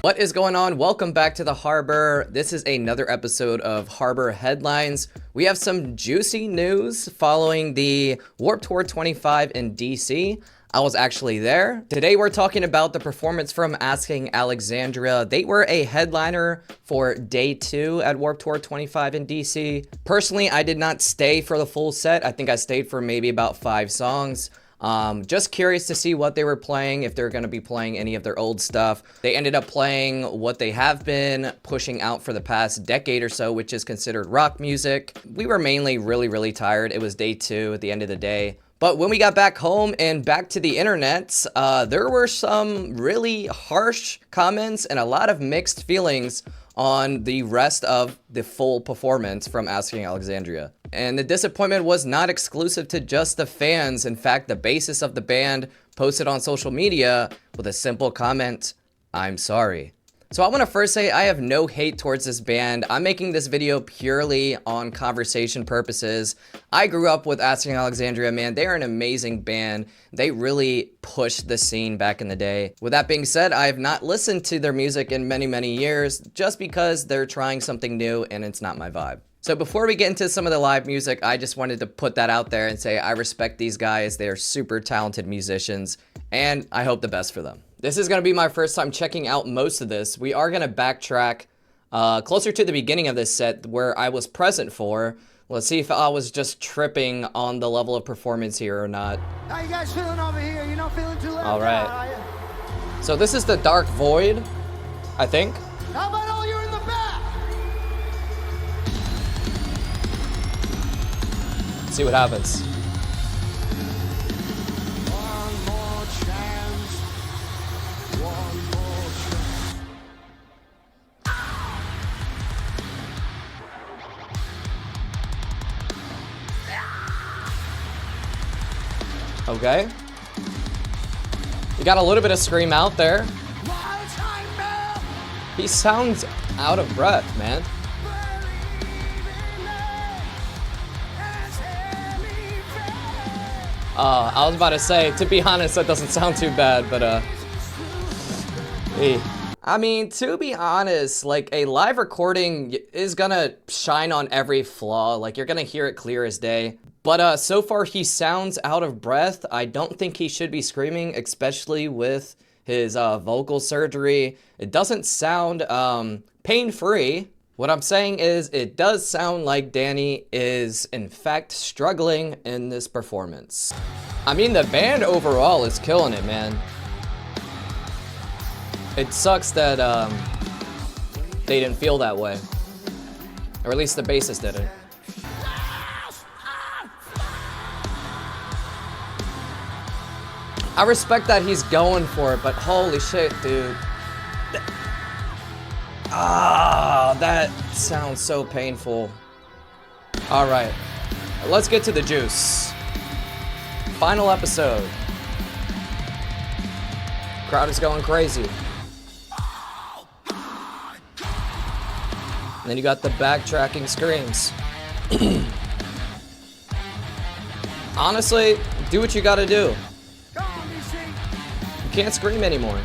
What is going on? Welcome back to the Harbor. This is another episode of Harbor Headlines. We have some juicy news following the Warped Tour 25 in DC. I was actually there. Today we're talking about the performance from Asking Alexandria. They were a headliner for day 2 at Warped Tour 25 in DC. Personally, I did not stay for the full set. I think I stayed for maybe about 5 songs. Just curious to see what they were playing, if they're going to be playing any of their old stuff. They ended up playing what they have been pushing out for the past decade or so, which is considered rock music. We were mainly really tired. It was day 2 at the end of the day. But when we got back home and back to the internet, there were some really harsh comments and a lot of mixed feelings on the rest of the full performance from Asking Alexandria. And the disappointment was not exclusive to just the fans. In fact, the bassist of the band posted on social media with a simple comment, "I'm sorry." So I want to first say I have no hate towards this band. I'm making this video purely on conversation purposes. I grew up with Asking Alexandria, man. They are an amazing band. They really pushed the scene back in the day. With that being said, I have not listened to their music in many years just because they're trying something new and it's not my vibe. So before we get into some of the live music, I just wanted to put that out there and say I respect these guys. They're super talented musicians and I hope the best for them. This is going to be my first time checking out most of this. We are going to backtrack closer to the beginning of this set where I was present for. Let's see if I was just tripping on the level of performance here or not. How you guys feeling over here? You're not feeling too loud? All right. So this is the Dark Void, I think. How about all you in the back? See what happens. One more chance. One more chance. Okay. You got a little bit of scream out there. Wild time bell. He sounds out of breath, man. I was about to say, to be honest, that doesn't sound too bad, but hey. I mean, to be honest, like a live recording is gonna shine on every flaw. Like you're gonna hear it clear as day. But so far he sounds out of breath. I don't think he should be screaming, especially with his vocal surgery. It doesn't sound pain-free. What I'm saying is it does sound like Danny is in fact struggling in this performance. I mean, the band overall is killing it, man. It sucks that they didn't feel that way. Or at least the bassist didn't. I respect that he's going for it, but holy shit, dude. That sounds so painful. All right, let's get to the juice. Final episode. Crowd is going crazy. And then you got the backtracking screams. Honestly, do what you gotta do. You can't scream anymore.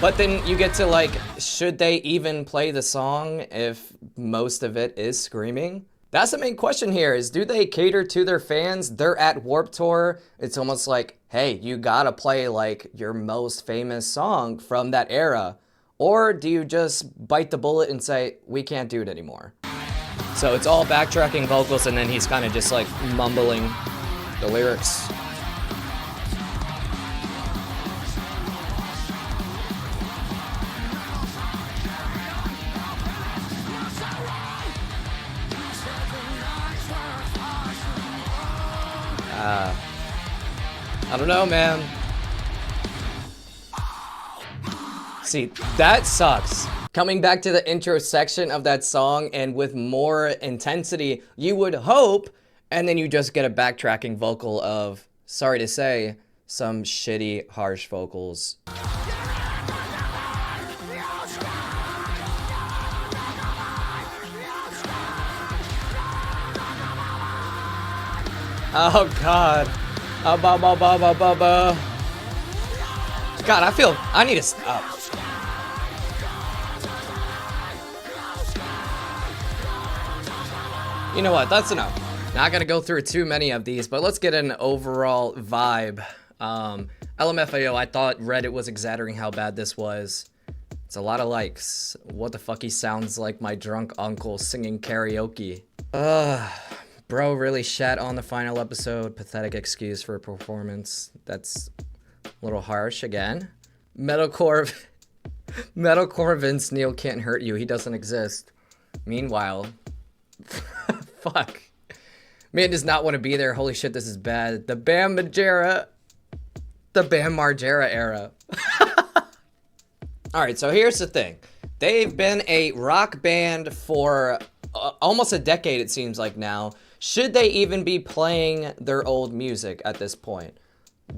But then you get to like, should they even play the song if most of it is screaming? That's the main question here is, do they cater to their fans? They're at Warped Tour. It's almost like, hey, you gotta play like your most famous song from that era. Or do you just bite the bullet and say, we can't do it anymore? So it's all backtracking vocals and then he's kind of just like mumbling the lyrics. I don't know, man. See, that sucks. Coming back to the intro section of that song and with more intensity, you would hope, and then you just get a backtracking vocal of, sorry to say, some shitty, harsh vocals. Oh God. God, I need to stop. You know what? That's enough. Not gonna go through too many of these, but let's get an overall vibe. LMFAO, I thought Reddit was exaggerating how bad this was. It's a lot of likes. What the fuck, he sounds like my drunk uncle singing karaoke. Bro really shat on the final episode. Pathetic excuse for a performance. That's a little harsh again. Metalcore Vince Neil can't hurt you. He doesn't exist. Meanwhile, fuck. Man does not want to be there. Holy shit, this is bad. The Bam Margera era. All right, so here's the thing. They've been a rock band for almost a decade, it seems like now. Should they even be playing their old music at this point?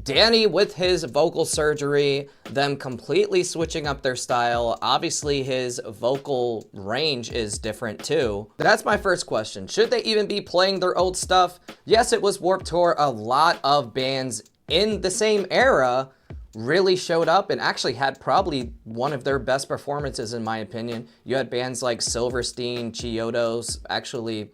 Danny with his vocal surgery, them completely switching up their style. Obviously, his vocal range is different too. But that's my first question. Should they even be playing their old stuff? Yes, it was Warped Tour. A lot of bands in the same era really showed up and actually had probably one of their best performances, in my opinion. You had bands like Silverstein, Chiodos actually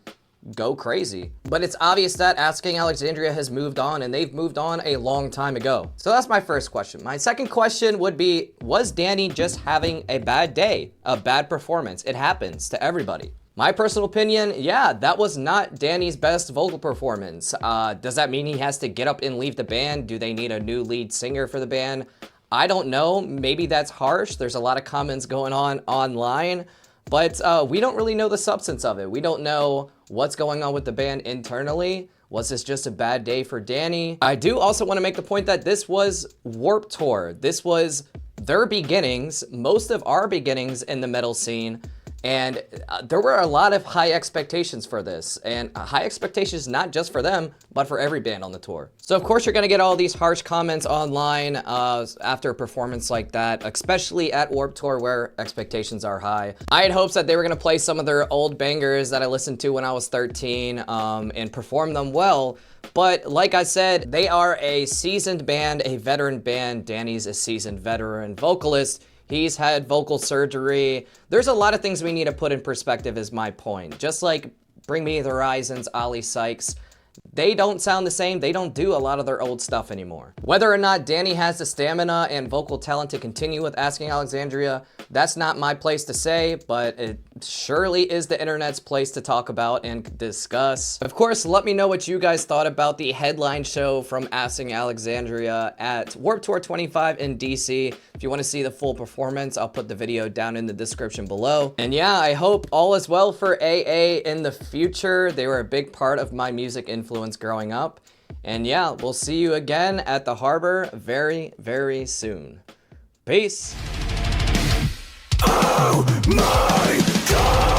go crazy. But it's obvious that Asking Alexandria has moved on, and they've moved on a long time ago. So that's my first question. My second question would be, was Danny just having a bad day, a bad performance? It happens to everybody. My personal opinion, yeah, that was not Danny's best vocal performance. Does that mean he has to get up and leave the band? Do they need a new lead singer for the band? I don't know. Maybe that's harsh. There's a lot of comments going on online, but we don't really know the substance of it. We don't know what's going on with the band internally. Was this just a bad day for Danny? I do also want to make the point that this was Warped Tour. This was their beginnings, most of our beginnings in the metal scene. And there were a lot of high expectations for this, and high expectations not just for them, but for every band on the tour. So of course you're gonna get all these harsh comments online after a performance like that, especially at Warped Tour where expectations are high. I had hopes that they were gonna play some of their old bangers that I listened to when I was 13 and perform them well. But like I said, they are a seasoned band, a veteran band. Danny's a seasoned veteran vocalist. He's had vocal surgery. There's a lot of things we need to put in perspective is my point. Just like Bring Me the Horizons, Ollie Sykes, they don't sound the same. They don't do a lot of their old stuff anymore. Whether or not Danny has the stamina and vocal talent to continue with Asking Alexandria, that's not my place to say, but it surely is the internet's place to talk about and discuss. Of course, let me know what you guys thought about the headline show from Asking Alexandria at Warped Tour 25 in DC. If you want to see the full performance, I'll put the video down in the description below. And yeah, I hope all is well for AA in the future. They were a big part of my music influence growing up. And yeah, we'll see you again at the Harbor very, very soon. Peace. Oh my God!